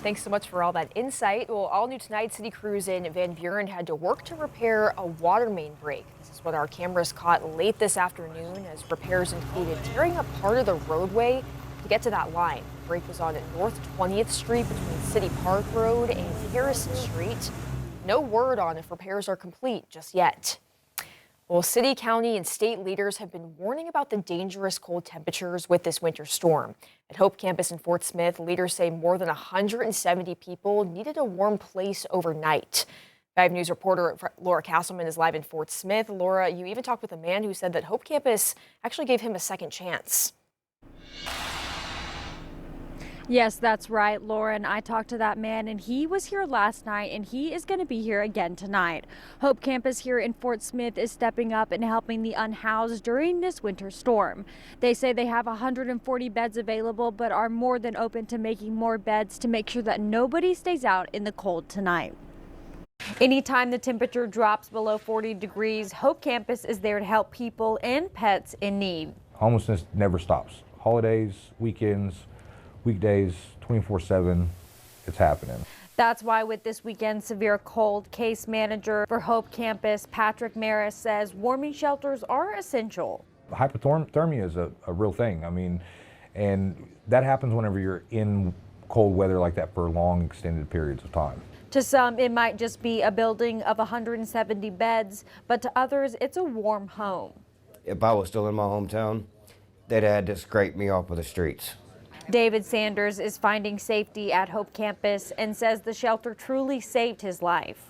Thanks so much for all that insight. Well, all new tonight, city crews in Van Buren had to work to repair a water main break. This is what our cameras caught late this afternoon as repairs included tearing up part of the roadway to get to that line. The break was on North 20th Street between City Park Road and Harrison Street. No word on if repairs are complete just yet. Well, city, county, and state leaders have been warning about the dangerous cold temperatures with this winter storm. At Hope Campus in Fort Smith, leaders say more than 170 people needed a warm place overnight. 5 News reporter Laura Castleman is live in Fort Smith. Laura, you even talked with a man who said that Hope Campus actually gave him a second chance. Yes, that's right, Lauren. I talked to that man and he was here last night and he is going to be here again tonight. Hope Campus here in Fort Smith is stepping up and helping the unhoused during this winter storm. They say they have 140 beds available, but are more than open to making more beds to make sure that nobody stays out in the cold tonight. Anytime the temperature drops below 40 degrees, Hope Campus is there to help people and pets in need. Homelessness never stops. Holidays, weekends, weekdays, 24/7, it's happening. That's why with this weekend's severe cold, case manager for Hope Campus, Patrick Maris, says warming shelters are essential. Hypothermia is a real thing. I mean, and that happens whenever you're in cold weather like that for long extended periods of time. To some, it might just be a building of 170 beds, but to others, it's a warm home. If I was still in my hometown, they'd have had to scrape me off of the streets. David Sanders is finding safety at Hope Campus and says the shelter truly saved his life.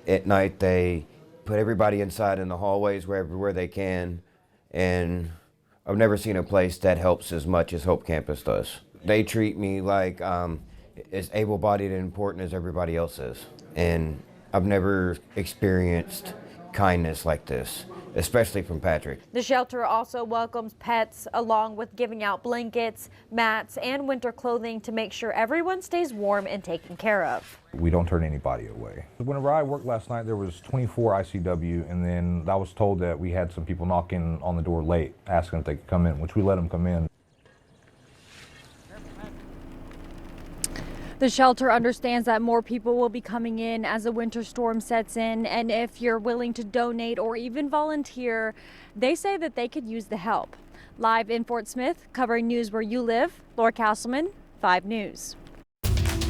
At night, they put everybody inside in the hallways everywhere they can, and I've never seen a place that helps as much as Hope Campus does. They treat me like as able-bodied and important as everybody else is, and I've never experienced kindness like this, especially from Patrick. The shelter also welcomes pets, along with giving out blankets, mats, and winter clothing to make sure everyone stays warm and taken care of. We don't turn anybody away. Whenever I worked last night, there was 24 ICW, and then I was told that we had some people knocking on the door late, asking if they could come in, which we let them come in. The shelter understands that more people will be coming in as the winter storm sets in, and if you're willing to donate or even volunteer, they say that they could use the help. Live in Fort Smith, covering news where you live, Laura Castleman, 5 News.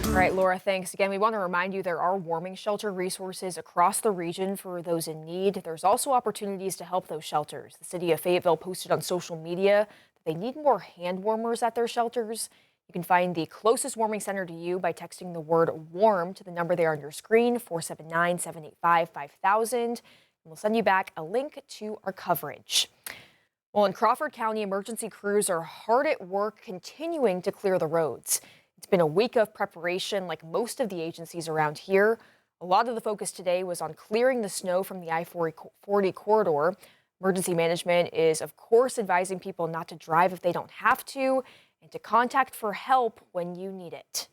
All right, Laura, thanks again. We want to remind you there are warming shelter resources across the region for those in need. There's also opportunities to help those shelters. The city of Fayetteville posted on social media that they need more hand warmers at their shelters. You can find the closest warming center to you by texting the word warm to the number there on your screen, 479-785-5000. And we'll send you back a link to our coverage. Well, in Crawford County, emergency crews are hard at work continuing to clear the roads. It's been a week of preparation like most of the agencies around here. A lot of the focus today was on clearing the snow from the I-40 corridor. Emergency management is, of course, advising people not to drive if they don't have to, and to contact for help when you need it.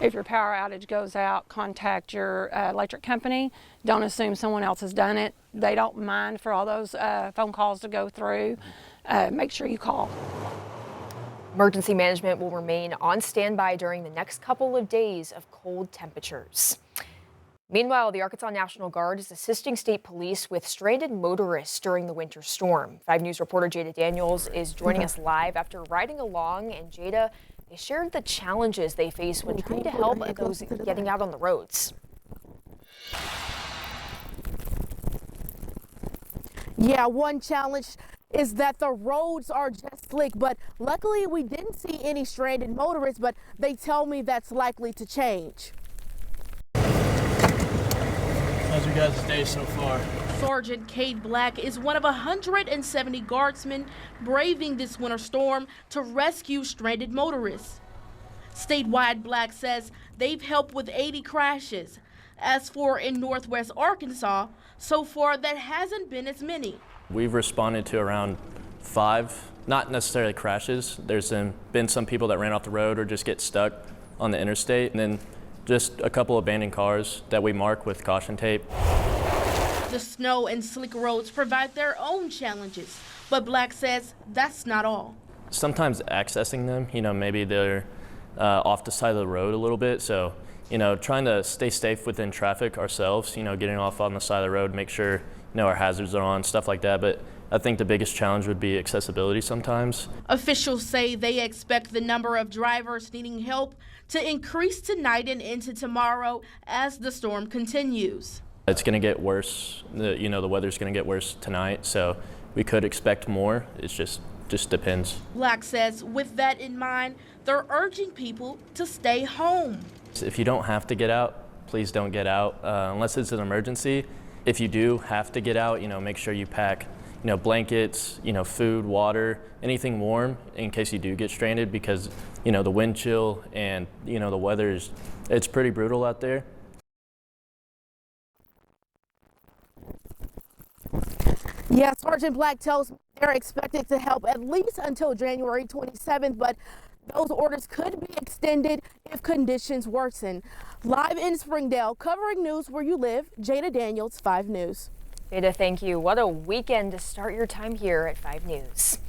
If your power outage goes out, contact your electric company. Don't assume someone else has done it. They don't mind for all those phone calls to go through. Make sure you call. Emergency management will remain on standby during the next couple of days of cold temperatures. Meanwhile, the Arkansas National Guard is assisting state police with stranded motorists during the winter storm. 5 News reporter Jada Daniels is joining us live after riding along. And Jada, they shared the challenges they face when trying to help those getting out on the roads. Yeah, one challenge is that the roads are just slick, but luckily we didn't see any stranded motorists, but they tell me that's likely to change. How's your guys' day so far? Sergeant Cade Black is one of 170 guardsmen braving this winter storm to rescue stranded motorists. Statewide, Black says they've helped with 80 crashes. As for in Northwest Arkansas, so far that hasn't been as many. We've responded to around 5, not necessarily crashes. There's been some people that ran off the road or just get stuck on the interstate, and then just a couple abandoned cars that we mark with caution tape. The snow and slick roads provide their own challenges, but Black says that's not all. Sometimes accessing them, maybe they're off the side of the road a little bit. So, trying to stay safe within traffic ourselves, getting off on the side of the road, make sure, our hazards are on, stuff like that. But I think the biggest challenge would be accessibility sometimes. Officials say they expect the number of drivers needing help to increase tonight and into tomorrow as the storm continues. It's going to get worse. The weather's going to get worse tonight, so we could expect more. It's just depends. Black says with that in mind, they're urging people to stay home. If you don't have to get out, please don't get out unless it's an emergency. If you do have to get out, make sure you pack, blankets, food, water, anything warm in case you do get stranded, because, the wind chill and, the weather it's pretty brutal out there. Yeah, Sergeant Black tells me they're expected to help at least until January 27th, but those orders could be extended if conditions worsen. Live in Springdale, covering news where you live, Jada Daniels, 5 News. Jada, thank you. What a weekend to start your time here at 5 News.